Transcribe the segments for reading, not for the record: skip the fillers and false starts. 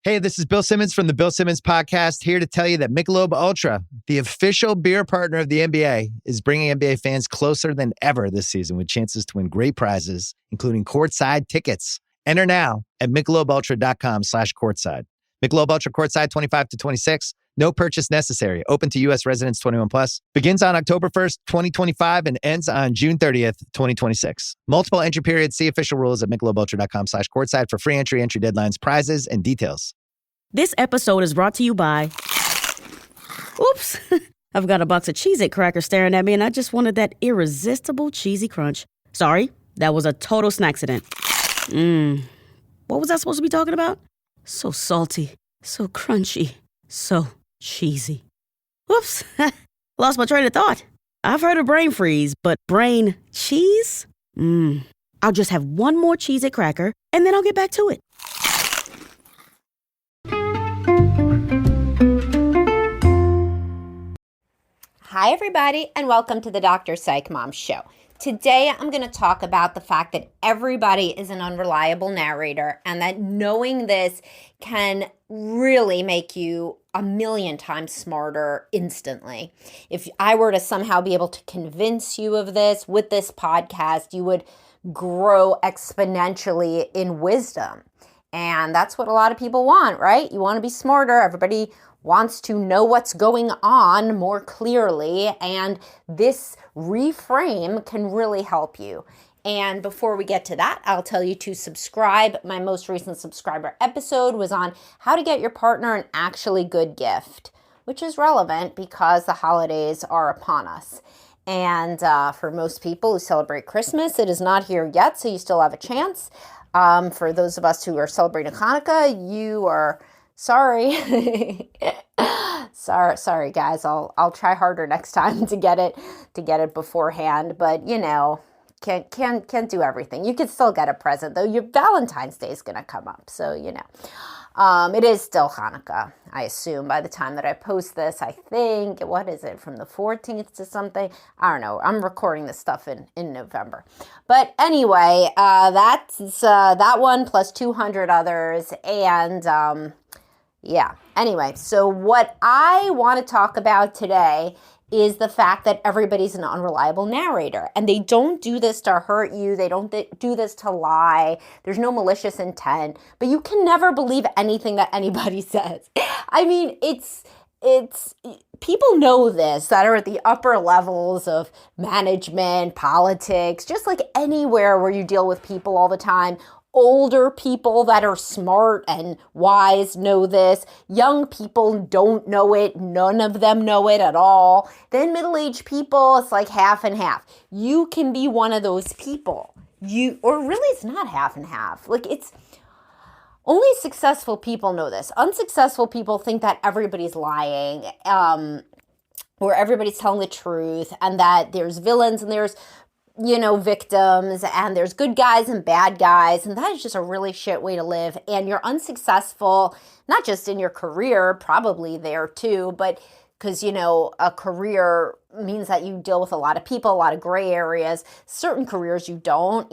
Hey, this is Bill Simmons from the Bill Simmons Podcast, here to tell you that Michelob Ultra, the official beer partner of the NBA, is bringing NBA fans closer than ever this season with chances to win great prizes, including courtside tickets. Enter now at michelobultra.com/courtside. Michelob Ultra Courtside 25 to 26. No purchase necessary. Open to U.S. residents 21 plus. Begins on October 1st, 2025 and ends on June 30th, 2026. Multiple entry periods. See official rules at michelobultra.com/courtside for free entry deadlines, prizes, and details. This episode is brought to you by... Oops. I've got a box of Cheez-It crackers staring at me, and I just wanted that irresistible cheesy crunch. Sorry, that was a total snacksident. What was I supposed to be talking about? So salty, so crunchy, so cheesy. Whoops. Lost my train of thought. I've heard of brain freeze, but brain cheese? I'll just have one more Cheez-It cracker, and then I'll get back to it. Hi, everybody, and welcome to the Dr. Psych Mom Show. Today, I'm going to talk about the fact that everybody is an unreliable narrator and that knowing this can really make you a million times smarter instantly. If I were to somehow be able to convince you of this with this podcast, you would grow exponentially in wisdom. And that's what a lot of people want, right? You want to be smarter. Everybody wants to know what's going on more clearly, and this reframe can really help you. And before we get to that, I'll tell you to subscribe. My most recent subscriber episode was on how to get your partner an actually good gift, which is relevant because the holidays are upon us. And for most people who celebrate Christmas, it is not here yet, so you still have a chance. For those of us who are celebrating Hanukkah, you are sorry. sorry guys. I'll try harder next time to get it beforehand, but you know, can't do everything. You can still get a present though. Your Valentine's Day is going to come up, so you know. It is still Hanukkah, I assume, by the time that I post this. I think, what is it, from the 14th to something? I don't know. I'm recording this stuff in November. But anyway, that's that one plus 200 others. And yeah, anyway, so what I want to talk about today is the fact that everybody's an unreliable narrator, and they don't do this to hurt you. They don't do this to lie. There's no malicious intent, but you can never believe anything that anybody says. I mean, it's people know this that are at the upper levels of management, politics, just like anywhere where you deal with people all the time. Older people that are smart and wise know this. Young people don't know it. None of them know it at all. Then middle-aged people, it's like half and half. You can be one of those people. Or really it's not half and half. Like it's only successful people know this. Unsuccessful people think that everybody's lying, or everybody's telling the truth, and that there's villains and there's victims, and there's good guys and bad guys, and that is just a really shit way to live. And you're unsuccessful, not just in your career, probably there too, but because, a career means that you deal with a lot of people, a lot of gray areas. Certain careers you don't,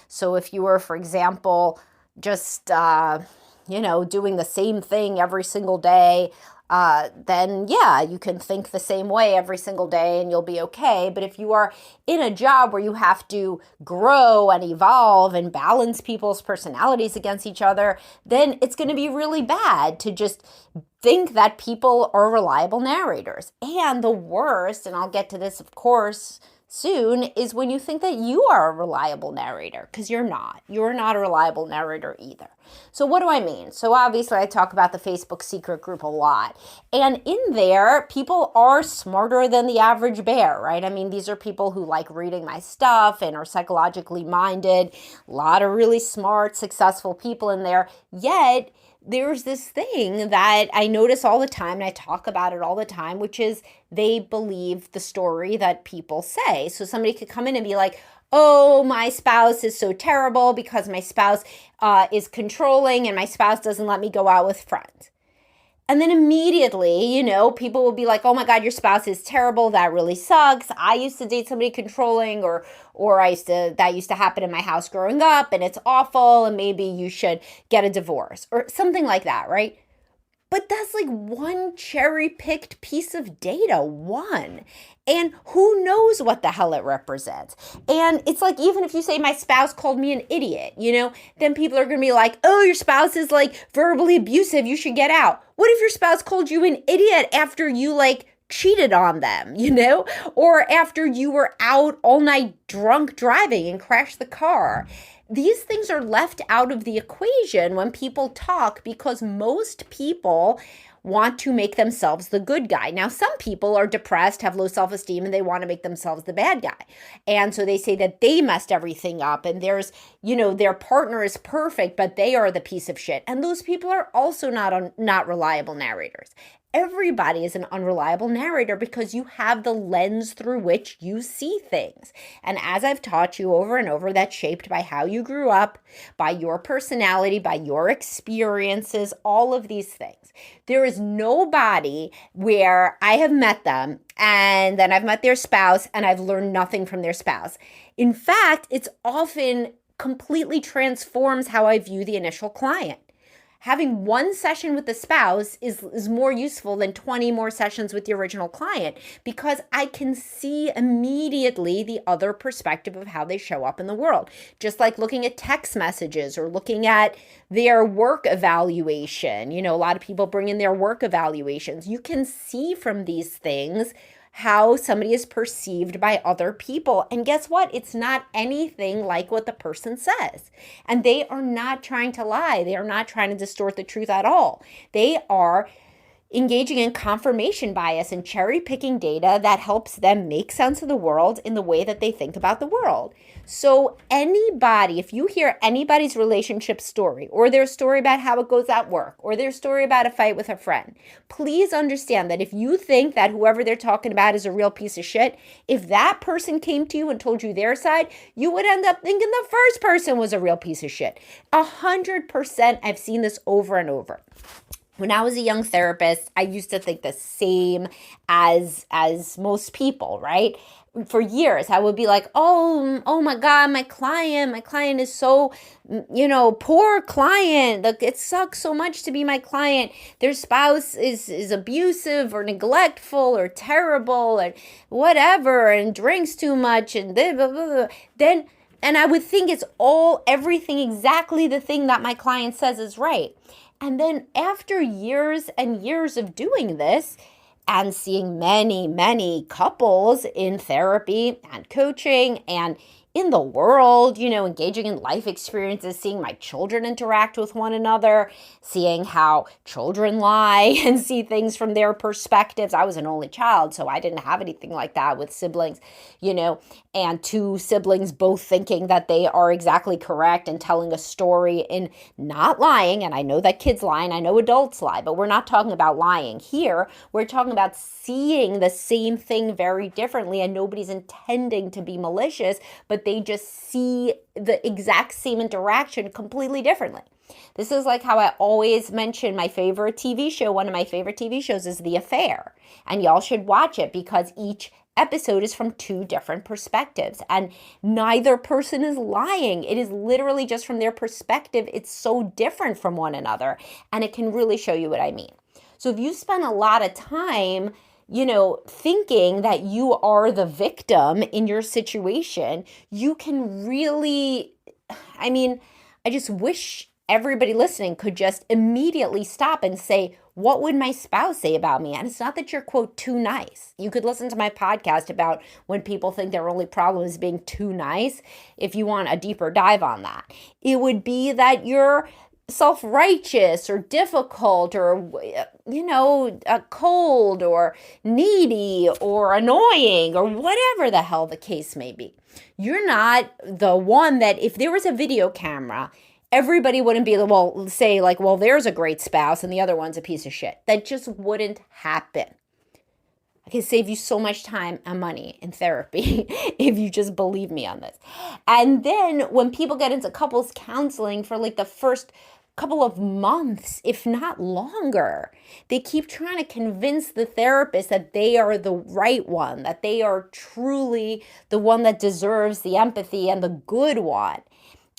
So if you were, for example, just, doing the same thing every single day, then yeah, you can think the same way every single day and you'll be okay. But if you are in a job where you have to grow and evolve and balance people's personalities against each other, then it's going to be really bad to just think that people are reliable narrators. And the worst, and I'll get to this, of course, soon, is when you think that you are a reliable narrator, because you're not. You're not a reliable narrator either. So what do I mean? So obviously I talk about the Facebook secret group a lot. And in there, people are smarter than the average bear, right? I mean, these are people who like reading my stuff and are psychologically minded. A lot of really smart, successful people in there. Yet, there's this thing that I notice all the time, and I talk about it all the time, which is they believe the story that people say. So somebody could come in and be like, oh, my spouse is so terrible because my spouse is controlling and my spouse doesn't let me go out with friends. And then immediately, people will be like, oh my God, your spouse is terrible. That really sucks. I used to date somebody controlling, or that used to happen in my house growing up, and it's awful. And maybe you should get a divorce or something like that, right? But that's like one cherry-picked piece of data, one. And who knows what the hell it represents. And it's like, even if you say my spouse called me an idiot, then people are going to be like, oh, your spouse is like verbally abusive. You should get out. What if your spouse called you an idiot after you like cheated on them, or after you were out all night drunk driving and crashed the car? These things are left out of the equation when people talk, because most people want to make themselves the good guy. Now, some people are depressed, have low self-esteem, and they want to make themselves the bad guy. And so they say that they messed everything up, and their partner is perfect, but they are the piece of shit. And those people are also not reliable narrators. Everybody is an unreliable narrator because you have the lens through which you see things. And as I've taught you over and over, that's shaped by how you grew up, by your personality, by your experiences, all of these things. There is nobody where I have met them and then I've met their spouse and I've learned nothing from their spouse. In fact, it's often completely transforms how I view the initial client. Having one session with the spouse is more useful than 20 more sessions with the original client, because I can see immediately the other perspective of how they show up in the world. Just like looking at text messages or looking at their work evaluation. A lot of people bring in their work evaluations. You can see from these things how somebody is perceived by other people. And guess what? It's not anything like what the person says. And they are not trying to lie. They are not trying to distort the truth at all. They are engaging in confirmation bias and cherry picking data that helps them make sense of the world in the way that they think about the world. So anybody, if you hear anybody's relationship story, or their story about how it goes at work, or their story about a fight with a friend, please understand that if you think that whoever they're talking about is a real piece of shit, if that person came to you and told you their side, you would end up thinking the first person was a real piece of shit. 100%. I've seen this over and over. When I was a young therapist, I used to think the same as most people, right? For years, I would be like, oh my God, my client is so, poor client. Look, it sucks so much to be my client. Their spouse is abusive or neglectful or terrible or whatever, and drinks too much and blah, blah, blah. And I would think it's everything exactly the thing that my client says is right. And then after years and years of doing this and seeing many, many couples in therapy and coaching and in the world, engaging in life experiences, seeing my children interact with one another, seeing how children lie and see things from their perspectives. I was an only child, so I didn't have anything like that with siblings, and two siblings both thinking that they are exactly correct and telling a story and not lying. And I know that kids lie and I know adults lie, but we're not talking about lying here. We're talking about seeing the same thing very differently, and nobody's intending to be malicious, but they just see the exact same interaction completely differently. This is like how I always mention my favorite TV show. One of my favorite TV shows is The Affair, and y'all should watch it because each episode is from two different perspectives, and neither person is lying. It is literally just from their perspective. It's so different from one another, and it can really show you what I mean. So if you spend a lot of time thinking that you are the victim in your situation, you can really, I just wish everybody listening could just immediately stop and say, what would my spouse say about me? And it's not that you're, quote, too nice. You could listen to my podcast about when people think their only problem is being too nice, if you want a deeper dive on that. It would be that you're self-righteous or difficult or, cold or needy or annoying or whatever the hell the case may be. You're not the one that if there was a video camera, everybody wouldn't be, there's a great spouse and the other one's a piece of shit. That just wouldn't happen. I can save you so much time and money in therapy if you just believe me on this. And then when people get into couples counseling for the first couple of months, if not longer. They keep trying to convince the therapist that they are the right one, that they are truly the one that deserves the empathy and the good one.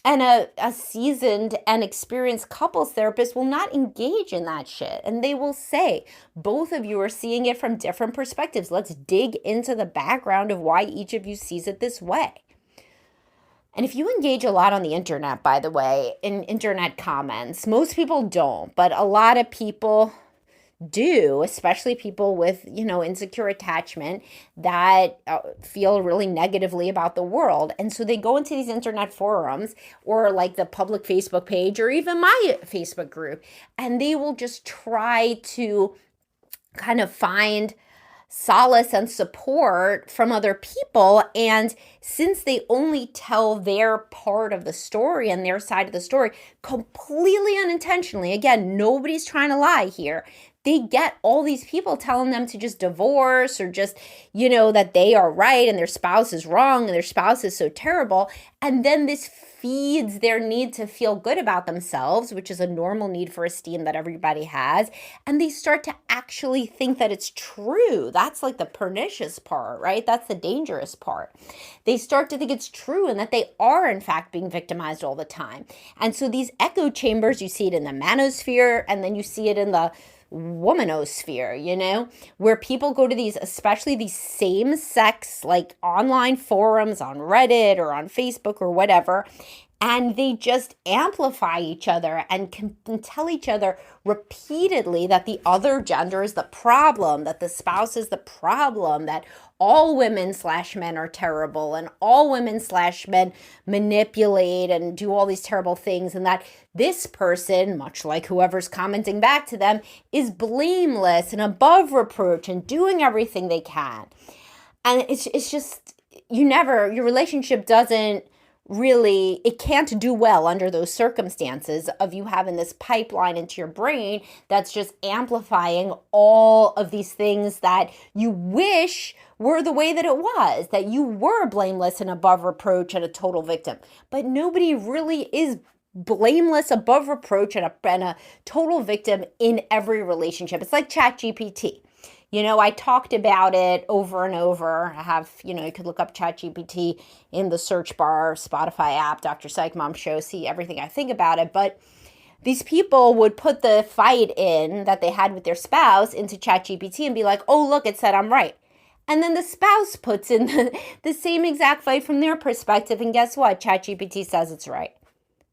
And a seasoned and experienced couples therapist will not engage in that shit. And they will say, both of you are seeing it from different perspectives. Let's dig into the background of why each of you sees it this way. And if you engage a lot on the internet, by the way, in internet comments, most people don't, but a lot of people do, especially people with, insecure attachment that feel really negatively about the world. And so they go into these internet forums or like the public Facebook page or even my Facebook group, and they will just try to kind of find solace and support from other people. And since they only tell their part of the story and their side of the story completely unintentionally, again, nobody's trying to lie here, they get all these people telling them to just divorce or just, that they are right and their spouse is wrong and their spouse is so terrible. And then this feeds their need to feel good about themselves, which is a normal need for esteem that everybody has. And they start to actually think that it's true. That's like the pernicious part, right? That's the dangerous part. They start to think it's true and that they are, in fact, being victimized all the time. And so these echo chambers, you see it in the manosphere, and then you see it in the womanosphere, where people go to these, especially these same sex, like online forums on Reddit or on Facebook or whatever, and they just amplify each other and can tell each other repeatedly that the other gender is the problem, that the spouse is the problem, that all women/men are terrible and all women/men manipulate and do all these terrible things, and that this person, much like whoever's commenting back to them, is blameless and above reproach and doing everything they can. And it's just, your relationship doesn't really, it can't do well under those circumstances of you having this pipeline into your brain that's just amplifying all of these things that you wish were the way that it was, that you were blameless and above reproach and a total victim. But nobody really is blameless, above reproach, and a total victim in every relationship. It's like ChatGPT. I talked about it over and over. I have, you could look up ChatGPT in the search bar, Spotify app, Dr. Psych Mom Show, see everything I think about it. But these people would put the fight in that they had with their spouse into ChatGPT and be like, oh, look, it said I'm right. And then the spouse puts in the same exact fight from their perspective. And guess what? ChatGPT says it's right.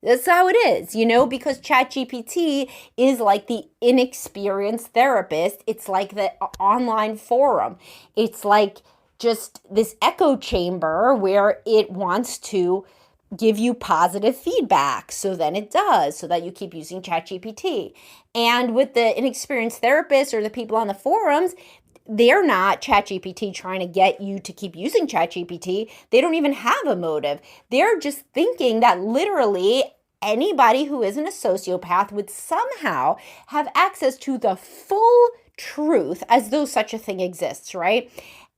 That's how it is, because ChatGPT is like the inexperienced therapist. It's like the online forum. It's like just this echo chamber where it wants to give you positive feedback. So then it does, so that you keep using ChatGPT. And with the inexperienced therapists or the people on the forums, they're not ChatGPT trying to get you to keep using ChatGPT. They don't even have a motive. They're just thinking that literally anybody who isn't a sociopath would somehow have access to the full truth, as though such a thing exists, right?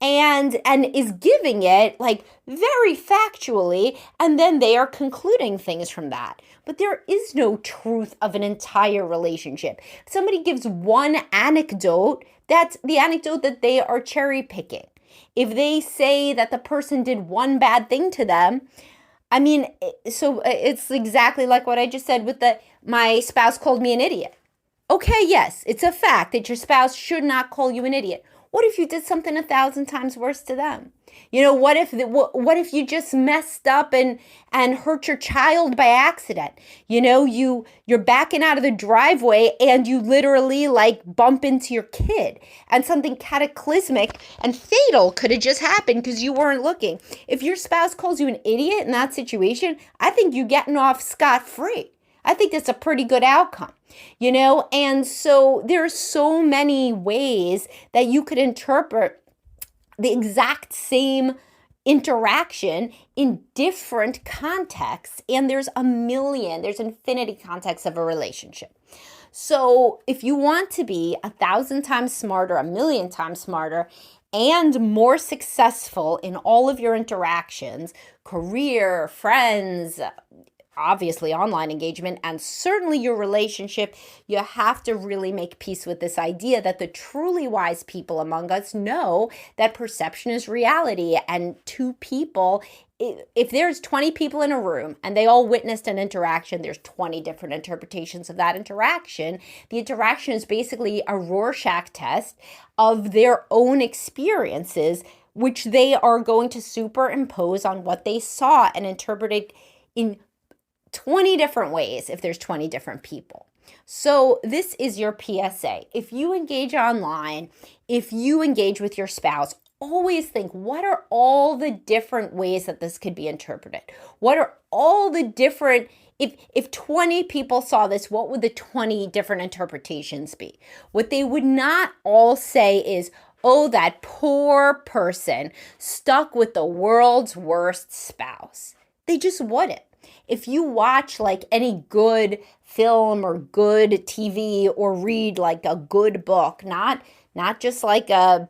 And is giving it like very factually, and then they are concluding things from that. But there is no truth of an entire relationship. Somebody gives one anecdote, that's the anecdote that they are cherry picking. If they say that the person did one bad thing to them, so it's exactly like what I just said with my spouse called me an idiot. Okay, yes, it's a fact that your spouse should not call you an idiot. What if you did something 1,000 times worse to them? What if you just messed up and hurt your child by accident? You're backing out of the driveway and you literally like bump into your kid, and something cataclysmic and fatal could have just happened because you weren't looking. If your spouse calls you an idiot in that situation, I think you're getting off scot-free. I think that's a pretty good outcome, and so there are so many ways that you could interpret the exact same interaction in different contexts. And there's infinity contexts of a relationship. So if you want to be 1,000 times smarter, 1,000,000 times smarter, and more successful in all of your interactions, career, friends, obviously online engagement, and certainly your relationship, you have to really make peace with this idea that the truly wise people among us know that perception is reality. And two people, if there's 20 people in a room and they all witnessed an interaction, there's 20 different interpretations of that interaction. The interaction is basically a Rorschach test of their own experiences, which they are going to superimpose on what they saw and interpret it in 20 different ways if there's 20 different people. So this is your PSA. If you engage online, if you engage with your spouse, always think, what are all the different ways that this could be interpreted? What are all the different, if 20 people saw this, what would the 20 different interpretations be? What they would not all say is, oh, that poor person stuck with the world's worst spouse. They just wouldn't. If you watch like any good film or good TV or read like a good book, not just like a,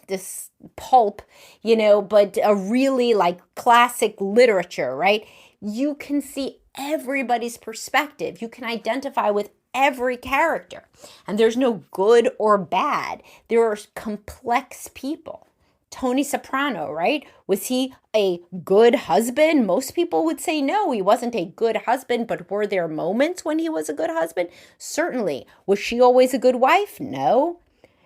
this pulp, but a really like classic literature, right? You can see everybody's perspective. You can identify with every character. And there's no good or bad. There are complex people. Tony Soprano, right? Was he a good husband? Most people would say no, he wasn't a good husband, but were there moments when he was a good husband? Certainly. Was she always a good wife? No.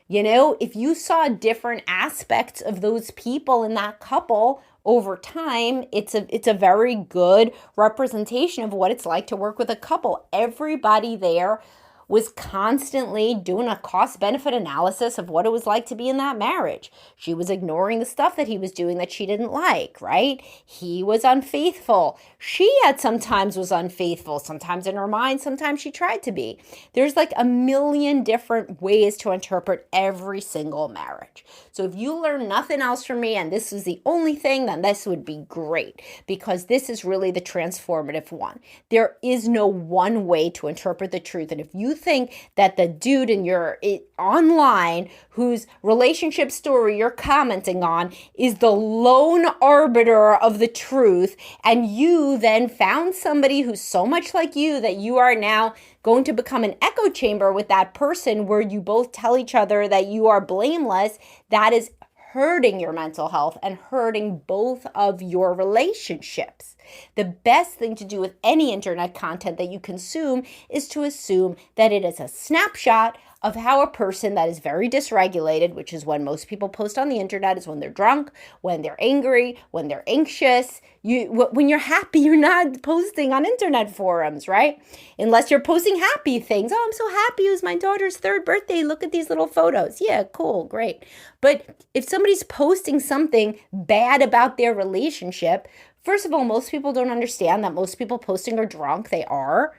If you saw different aspects of those people in that couple over time, it's a very good representation of what it's like to work with a couple. Everybody there was constantly doing a cost-benefit analysis of what it was like to be in that marriage. She was ignoring the stuff that he was doing that she didn't like, right? He was unfaithful. She sometimes was unfaithful, sometimes in her mind, sometimes she tried to be. There's like a million different ways to interpret every single marriage. So if you learn nothing else from me and this is the only thing, then this would be great, because this is really the transformative one. There is no one way to interpret the truth. And if you think that the dude in your online whose relationship story you're commenting on is the lone arbiter of the truth, and you then found somebody who's so much like you that you are now going to become an echo chamber with that person where you both tell each other that you are blameless, that is hurting your mental health and hurting both of your relationships. The best thing to do with any internet content that you consume is to assume that it is a snapshot of how a person that is very dysregulated, which is when most people post on the internet, is when they're drunk, when they're angry, when they're anxious. When you're happy, you're not posting on internet forums, right? Unless you're posting happy things. Oh, I'm so happy. It was my daughter's 3rd birthday. Look at these little photos. Yeah, cool, great. But if somebody's posting something bad about their relationship, first of all, most people don't understand that most people posting are drunk. They are.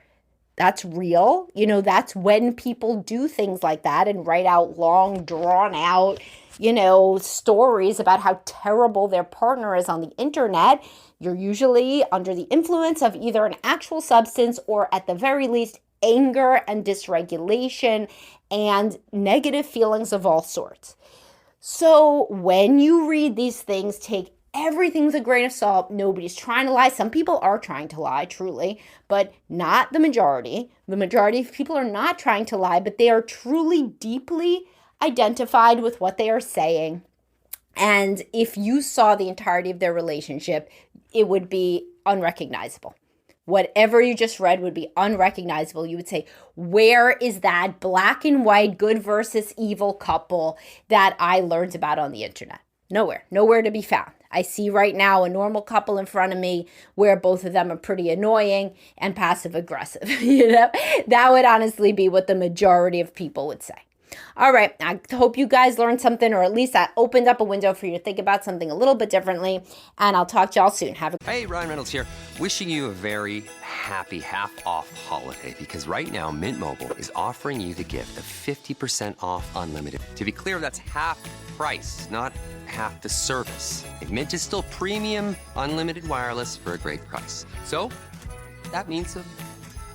That's real. That's when people do things like that and write out long, drawn out, stories about how terrible their partner is on the internet. You're usually under the influence of either an actual substance or at the very least anger and dysregulation and negative feelings of all sorts. So when you read these things, take everything with a grain of salt. Nobody's trying to lie. Some people are trying to lie, truly, but not the majority. The majority of people are not trying to lie, but they are truly deeply identified with what they are saying. And if you saw the entirety of their relationship, it would be unrecognizable. Whatever you just read would be unrecognizable. You would say, where is that black and white good versus evil couple that I learned about on the internet? Nowhere to be found. I see right now a normal couple in front of me where both of them are pretty annoying and passive aggressive. That would honestly be what the majority of people would say. All right, I hope you guys learned something, or at least that opened up a window for you to think about something a little bit differently. And I'll talk to y'all soon. Hey, Ryan Reynolds here. Wishing you a very happy half-off holiday, because right now Mint Mobile is offering you the gift of 50% off unlimited. To be clear, that's half price, not half the service. And Mint is still premium unlimited wireless for a great price. So that means a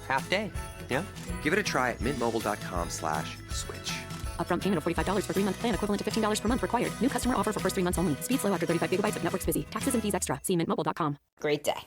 half day. Yeah? Give it a try at mintmobile.com/switch. Upfront payment of $45 for 3-month plan, equivalent to $15 per month required. New customer offer for first 3 months only. Speed slow after 35 gigabytes if network's busy. Taxes and fees extra. See mintmobile.com. Great day.